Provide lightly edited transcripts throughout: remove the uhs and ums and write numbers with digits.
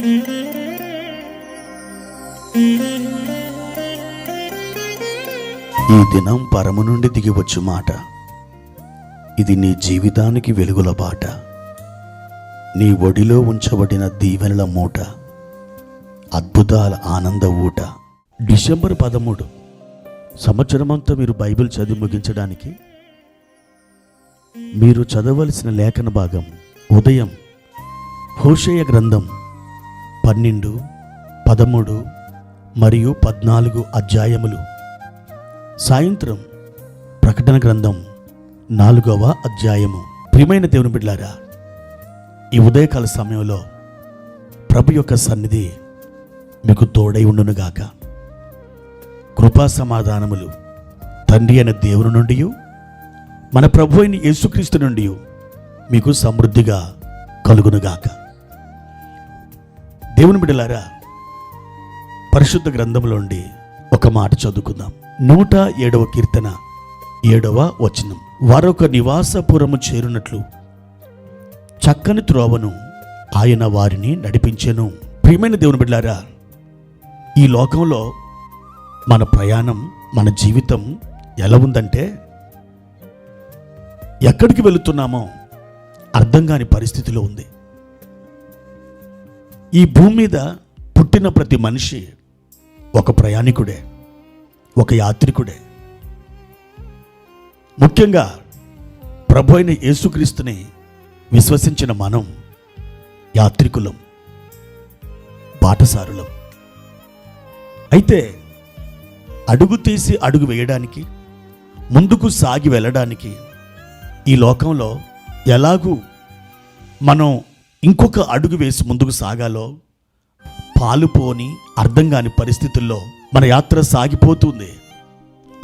ఈ దినం పరము నుండి దిగివచ్చు మాట. ఇది నీ జీవితానికి వెలుగుల బాట. నీ ఒడిలో ఉంచబడిన దీవెనల మూట, అద్భుతాల ఆనంద ఊట. డిసెంబర్ 13 సంవత్సరమంతా మీరు బైబిల్ చదివి ముగించడానికి మీరు చదవలసిన లేఖన భాగం ఉదయం హోషేయ గ్రంథం 12, 13 మరియు 14 అధ్యాయములు, సాయంత్రం ప్రకటన గ్రంథం 4వ అధ్యాయము. ప్రియమైన దేవుని బిడ్డలారా, ఈ ఉదయకాల సమయంలో ప్రభు యొక్క సన్నిధి మీకు తోడై ఉండునుగాక. కృపా సమాధానములు తండ్రి అయిన దేవుని నుండి, మన ప్రభు అయిన యేసుక్రీస్తు నుండి మీకు సమృద్ధిగా కలుగునుగాక. దేవుని బిడ్డలారా, పరిశుద్ధ గ్రంథంలోండి ఒక మాట చదువుకుందాం. 107వ కీర్తన 7వ వచనం. వారొక నివాసపురము చేరునట్లు చక్కని త్రోవను ఆయన వారిని నడిపించెను. ప్రియమైన దేవుని బిడ్డలారా, ఈ లోకంలో మన ప్రయాణం, మన జీవితం ఎలా ఉందంటే, ఎక్కడికి వెళుతున్నామో అర్థం కాని పరిస్థితిలో ఉంది. ఈ భూమి మీద పుట్టిన ప్రతి మనిషి ఒక ప్రయాణికుడే, ఒక యాత్రికుడే. ముఖ్యంగా ప్రభు అయిన యేసుక్రీస్తుని విశ్వసించిన మనం యాత్రికులం, బాటసారులం. అయితే అడుగు తీసి అడుగు వేయడానికి, ముందుకు సాగి వెళ్ళడానికి ఈ లోకంలో ఎలాగూ మనం ఇంకొక అడుగు వేసి ముందుకు సాగాలో పాలుపోని అర్థం కాని పరిస్థితుల్లో మన యాత్ర సాగిపోతుంది.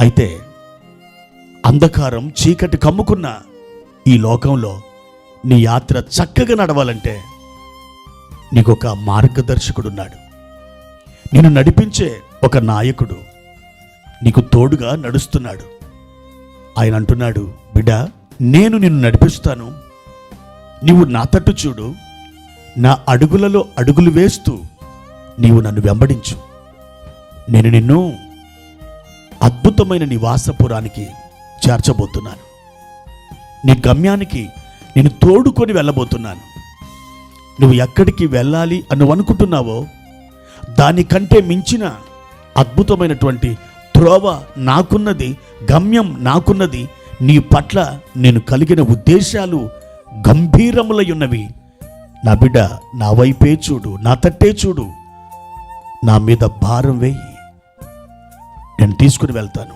అయితే అంధకారం, చీకటి కమ్ముకున్న ఈ లోకంలో నీ యాత్ర చక్కగా నడవాలంటే నీకొక మార్గదర్శకుడున్నాడు. నిన్ను నడిపించే ఒక నాయకుడు నీకు తోడుగా నడుస్తున్నాడు. ఆయన అంటున్నాడు, బిడ్డ, నేను నిన్ను నడిపిస్తాను, నీవు నా తట్టు చూడు, నా అడుగులలో అడుగులు వేస్తూ నీవు నన్ను వెంబడించు. నేను నిన్ను అద్భుతమైన నివాసపురానికి చేర్చబోతున్నాను. నీ గమ్యానికి నేను తోడుకొని వెళ్ళబోతున్నాను. నువ్వు ఎక్కడికి వెళ్ళాలి అని అనుకుంటున్నావో దానికంటే మించిన అద్భుతమైనటువంటి త్రోవ నాకున్నది, గమ్యం నాకున్నది. నీ పట్ల నేను కలిగిన ఉద్దేశాలు గంభీరములై ఉన్నవి. నా బిడ్డ, నా వైపే చూడు, నా తట్టే చూడు, నా మీద భారం వేయి, నేను తీసుకుని వెళ్తాను.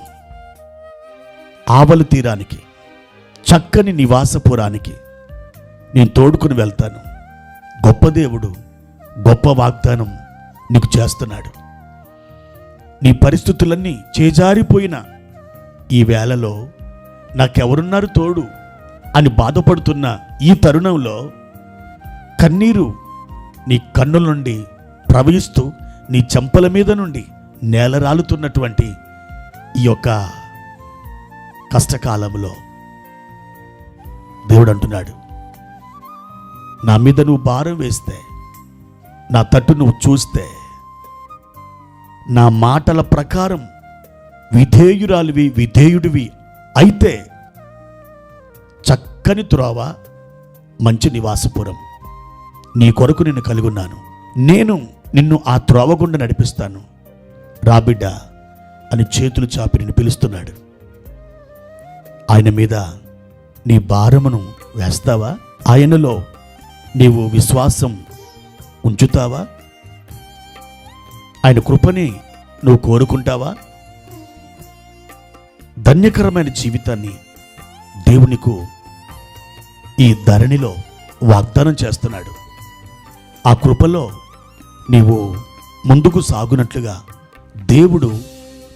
ఆవలి తీరానికి, చక్కని నివాసపురానికి నేను తోడుకుని వెళ్తాను. గొప్ప దేవుడు గొప్ప వాగ్దానం నీకు చేస్తున్నాడు. నీ పరిస్థితులన్నీ చేజారిపోయిన ఈ వేళలో నాకెవరున్నారు తోడు అని బాధపడుతున్న ఈ తరుణంలో కన్నీరు నీ కన్నుల నుండి ప్రవహిస్తూ నీ చెంపల మీద నుండి నేలరాలుతున్నటువంటి ఈ యొక్క కష్టకాలంలో దేవుడు అంటున్నాడు, నా మీద నువ్వు భారం వేస్తే, నా తట్టు నువ్వు చూస్తే, నా మాటల ప్రకారం విధేయురాలివి, విధేయుడివి అయితే చక్కని త్రోవ, మంచి నివాసపురం నీ కొరకు నిన్ను కలిగున్నాను. నేను నిన్ను ఆ త్రోవ గుండా నడిపిస్తాను, రాబిడ్డ అని చేతులు చాపి నిన్ను పిలుస్తున్నాడు. ఆయన మీద నీ భారమును వేస్తావా? ఆయనలో నీవు విశ్వాసం ఉంచుతావా? ఆయన కృపని నువ్వు కోరుకుంటావా? ధన్యకరమైన జీవితాన్ని దేవునికు ఈ ధరణిలో వాగ్దానం చేస్తున్నాడు. ఆ కృపలో నీవు ముందుకు సాగునట్లుగా దేవుడు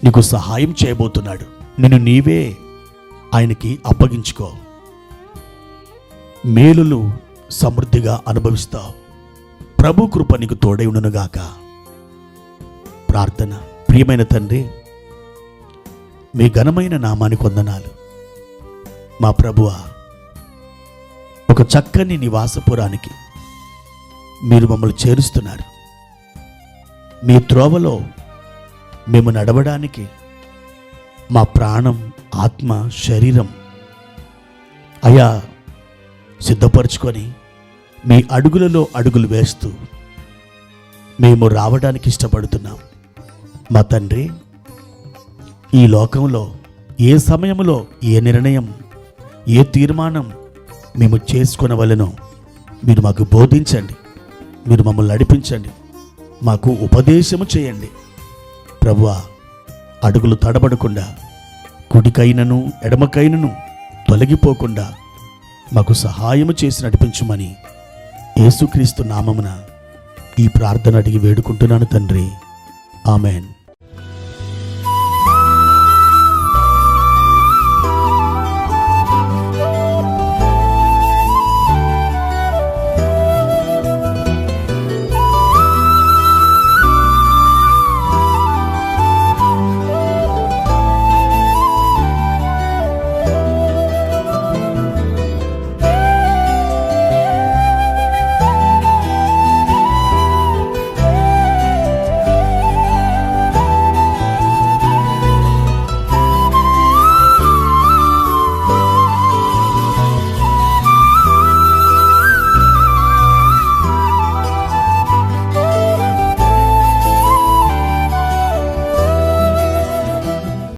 నీకు సహాయం చేయబోతున్నాడు. నిన్ను నీవే ఆయనకి అప్పగించుకో. మేలులు సమృద్ధిగా అనుభవిస్తావు. ప్రభు కృప నీకు తోడై ఉండునుగాక. ప్రార్థన. ప్రియమైన తండ్రి, మీ ఘనమైన నామానికి వందనాలు. మా ప్రభువా, ఒక చక్కని నివాసపురానికి మీరు మమ్మల్ని చేరుస్తున్నారు. మీ త్రోవలో మేము నడవడానికి మా ప్రాణం, ఆత్మ, శరీరం అయా సిద్ధపరచుకొని మీ అడుగులలో అడుగులు వేస్తూ మేము రావడానికి ఇష్టపడుతున్నాం. మా తండ్రి, ఈ లోకంలో ఏ సమయంలో ఏ నిర్ణయం, ఏ తీర్మానం మేము చేసుకొనవలెనో మీరు మాకు బోధించండి, మీరు మమ్మల్ని నడిపించండి, మాకు ఉపదేశము చేయండి. ప్రభువా, అడుగులు తడబడకుండా కుడికైనను ఎడమకైనను తొలగిపోకుండా మాకు సహాయము చేసి నడిపించుమని యేసుక్రీస్తు నామమున ఈ ప్రార్థన అడిగి వేడుకుంటున్నాను తండ్రి. ఆమెన్.